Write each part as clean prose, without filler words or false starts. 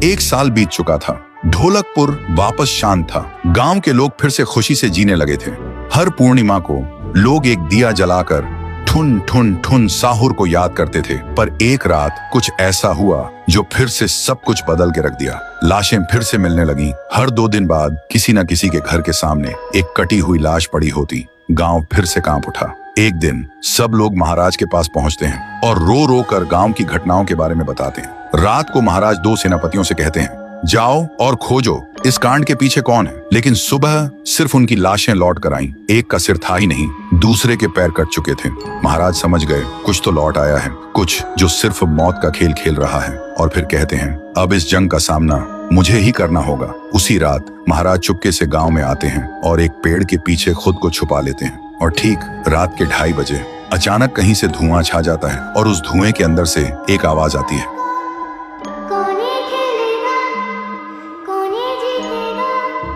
1 साल बीत चुका था। ढोलकपुर वापस शांत था। गांव के लोग फिर से खुशी से जीने लगे थे। हर पूर्णिमा को लोग एक दिया जलाकर ठुन ठुन ठुन साहुर को याद करते थे। पर एक रात कुछ ऐसा हुआ जो फिर से सब कुछ बदल के रख दिया। लाशें फिर से मिलने लगी। हर 2 दिन बाद किसी न किसी के घर के सामने एक कटी हुई लाश पड़ी होती। गांव फिर से कांप उठा। एक दिन सब लोग महाराज के पास पहुंचते हैं और रो रो कर गांव की घटनाओं के बारे में बताते हैं। रात को महाराज 2 सेनापतियों से कहते हैं, जाओ और खोजो इस कांड के पीछे कौन है। लेकिन सुबह सिर्फ उनकी लाशें लौट कर आईं। एक का सिर था ही नहीं, दूसरे के पैर कट चुके थे। महाराज समझ गए कुछ तो लौट आया है, कुछ जो सिर्फ मौत का खेल खेल रहा है। और फिर कहते हैं, अब इस जंग का सामना मुझे ही करना होगा। उसी रात महाराज चुपके से गांव में आते हैं और एक पेड़ के पीछे खुद को छुपा लेते हैं। और ठीक रात के 2:30 बजे अचानक कहीं से धुआं छा जाता है और उस धुएं के अंदर से एक आवाज आती है,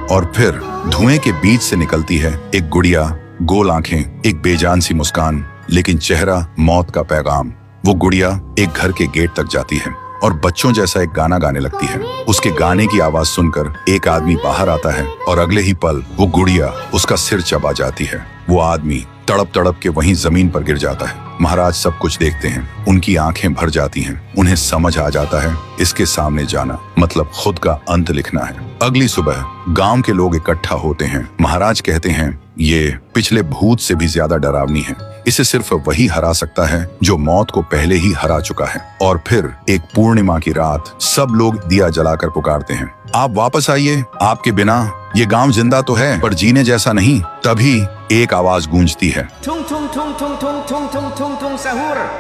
और फिर धुएं के बीच से निकलती है एक गुड़िया, गोल आंखें, एक बेजान सी मुस्कान, लेकिन चेहरा मौत का पैगाम। वो गुड़िया एक घर के गेट तक जाती है और बच्चों जैसा एक गाना गाने लगती है। उसके गाने की आवाज सुनकर एक आदमी बाहर आता है और अगले ही पल वो गुड़िया उसका सिर चबा जाती है। वो आदमी तड़प तड़प के वहीं जमीन पर गिर जाता है। महाराज सब कुछ देखते हैं। उनकी आंखें भर जाती हैं। उन्हें समझ आ जाता है इसके सामने जाना मतलब खुद का अंत लिखना है। अगली सुबह गांव के लोग इकट्ठा होते हैं। महाराज कहते हैं, ये पिछले भूत से भी ज्यादा डरावनी है। इसे सिर्फ वही हरा सकता है जो मौत को पहले ही हरा चुका है। और फिर एक पूर्णिमा की रात सब लोग दिया जलाकर पुकारते हैं, आप वापस आइए, आपके बिना ये गांव जिंदा तो है पर जीने जैसा नहीं। तभी एक आवाज गूंजती है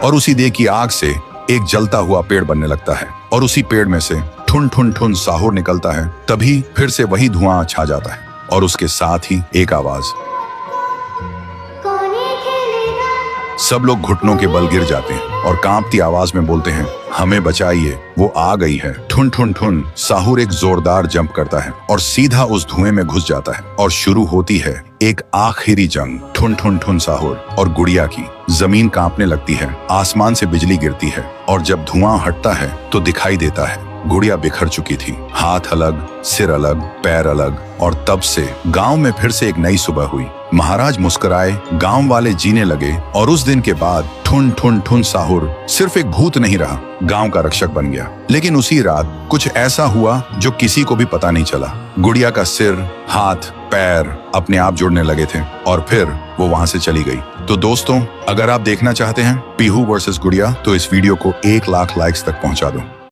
और उसी देह की आग से एक जलता हुआ पेड़ बनने लगता है और उसी पेड़ में से ठुन ठुन ठुन साहुर निकलता है। तभी फिर से वही धुआं छा जाता है और उसके साथ ही एक आवाज। सब लोग घुटनों के बल गिर जाते हैं और कांपती आवाज में बोलते हैं, हमें बचाइए, वो आ गई है। ठुन ठुन ठुन साहुर एक जोरदार जंप करता है और सीधा उस धुएं में घुस जाता है और शुरू होती है एक आखिरी जंग। ठुन ठुन ठुन साहुर और गुड़िया की। जमीन कांपने लगती है, आसमान से बिजली गिरती है और जब धुआं हटता है तो दिखाई देता है गुड़िया बिखर चुकी थी। हाथ अलग, सिर अलग, पैर अलग। और तब से गांव में फिर से एक नई सुबह हुई। महाराज मुस्कुराए, गांव वाले जीने लगे और उस दिन के बाद ठुन ठुन ठुन साहुर सिर्फ एक भूत नहीं रहा, गांव का रक्षक बन गया। लेकिन उसी रात कुछ ऐसा हुआ जो किसी को भी पता नहीं चला। गुड़िया का सिर, हाथ, पैर अपने आप जुड़ने लगे थे और फिर वो वहां से चली गई। तो दोस्तों, अगर आप देखना चाहते हैं पीहू वर्सेस गुड़िया तो इस वीडियो को 1 लाख लाइक्स तक पहुंचा दो।